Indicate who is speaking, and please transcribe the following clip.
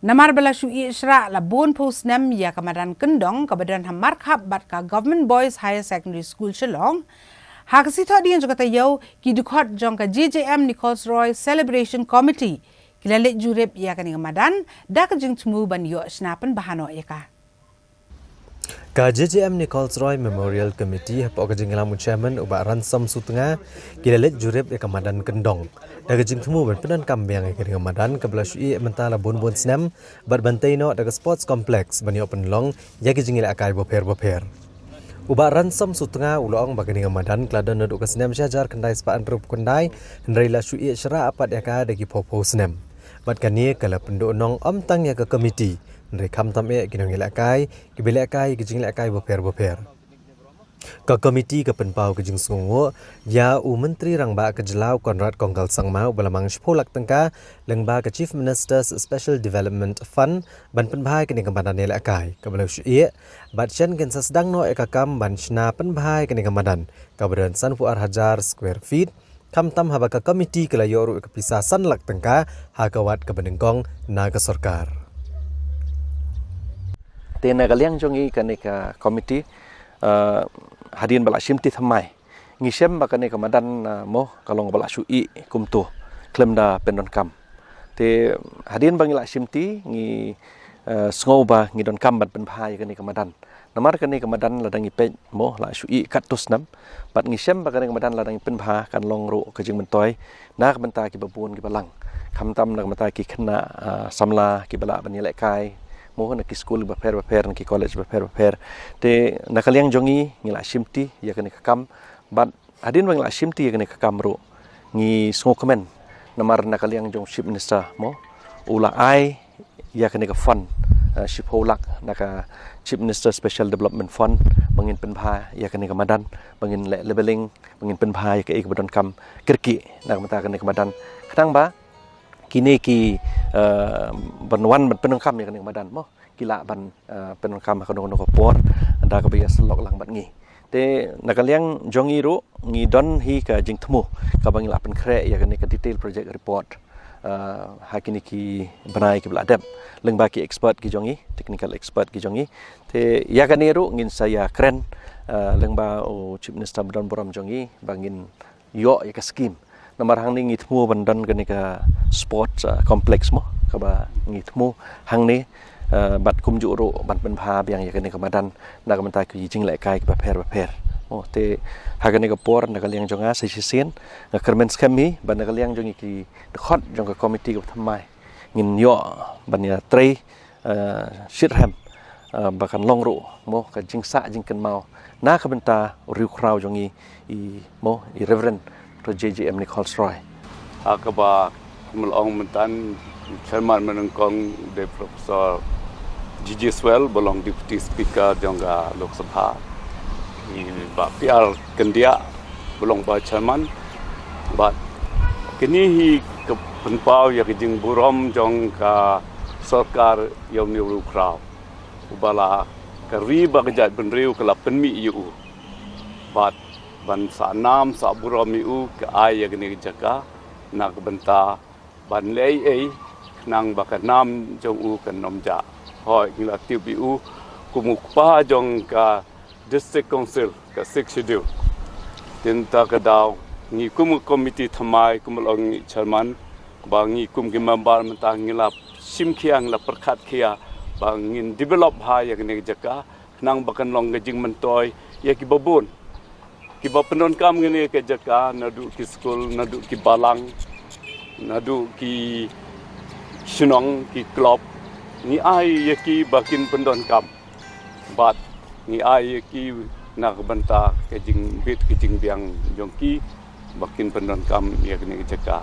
Speaker 1: Namar belashu Isra la bon post nem ya kamadan kendong kebadan hamar khap bat ka Government Boys Higher Secondary School Shillong. Hak si thodi yang juga tayau ki dukhat jong ka JJM Nichols Roy Celebration Committee. Kilalit jurep ya kani kamadan dak jing tmu ban yo snapen bahano ya ka.
Speaker 2: Ka JJM Nichols Roy Memorial Committee hap ok jinglamu chairman uba ransom sutenga kilalit jurep ya kamadan kendong. Daga jing temu ban penan kambiang ke Ramadan ke belasui mentala bon snam bat bantai no daga sports complex bani open long ya ke jingil akai boper. Uba ransom sutenga ulong bagani Ramadan kladan no ke snam syajar kendai spaan rup kendai hendrai la sui syara apat ya ka dagi popo snam. Bat kani kala penduk nong tang ya ke komiti hendrai kam tam e ginong akai ke bele akai ke jingil akai boper. Ka komiti ke penpau ke jing sungu ya menteri rangba ke jelau Konrad Konggal Sangmau belamang sepolak tengka lengba ke Chief Minister's Special Development Fund ban penbahai ke ningamadan nela akai ke belau syie bat chen gen sedang no ekakam ban shna penbahai ke ningamadan ka beran san fu hajar square feet kam tam haba ka komiti ke layoru ke pisah san lak tengka ha kawat ke benengkong na ke sarkar
Speaker 3: tena galiang jongi kaneka komiti hadian balak simti thamai ngisem bakane kamadan mo kalong balak sui kumtu klemda pendon kam te hadian bangila simti ngi sngoba ngi don kam bat pen phai kane kamadan namar kane kamadan ladangi pe mo la sui katus nam bat ngisem bakane kamadan ladangi pen pha kan long ro ke jing mentoi nak benta ki babun ki balang kam tam nak mata ki khna samla ki bala bani lekai mohon nak school berper nak college berper te nakaliang jongi ngila simti ya kene kakam bat adin bang la simti ya kene kakam ro ngi sngo komen namar nakaliang jong chief minister mo ula ai ya kene ka fund ship holak naka chief minister special development fund bangin penpha ya kene ka madan bangin leveling bangin penpha ya ke badon kam kirki nak mata kene ka madan kadang ba kini ki banwan ban penengkam ya kening badan mo kila ban penengkam ka no por anda ka bias lok lang bat ngi te nakaliang jongi ro ngi don hi ka jing thmu ka bangila pen khre ya kening ka detail project report hakini ki banai ki bladap lengba ki expert ki jongi technical expert ki jongi te ya kani ro ngin saya keren lengba o chief minister badon boram jongi bangin yo ya ka scheme nomor hang ni ngitmu bandan kene ka sports complex mo ka ba ngitmu hang ni bat kum ju ro ban pen pha biang ya kene ka madan na ka manta ki jing lai kai ka per oh te ha kene ka por na ka liang jonga sai sien na kermen skami ban na ka liang jongi ki khot jong ka committee ka thamai ngin yo ban ya trei shitham bakan long ro mo ka jing sa jing ken mau na ka benta riu krau jongi i mo i reverend to JJM Nichols Roy.
Speaker 4: Akaba melong mentan chairman menengkong de Profesor Gigi Swell belong deputy speaker jongga Lok Sabha. Ini ba PR kendia belong ba chairman but kini hi ke penpau ya kijing burom jong ka sarkar yang niru kraw. Ubala kari ba kejat benriu kala penmi yu. But ban sa nam sa buromi u ke ay gni jaka nak benta ban lei ei nang baka nam jong u kan nomja hoi ngila tibi u kumuk pa jong ka district council ka 6 schedule tinta ka daw ngi kumuk committee thamai kumulong ngi chairman bangi kum ki member menta ngila simkhiang la perkhat khia bangin develop ha ya gni jaka nang bakan long gajing mentoi ya ki babun kiba penon kam ngene ke jaka nadu ki school nadu ki balang nadu ki sunong ki club ni ai yaki bakin pendon kam bat ni ai yaki nak benta ke jing bit ke jing biang jongki bakin pendon kam ya kene jaka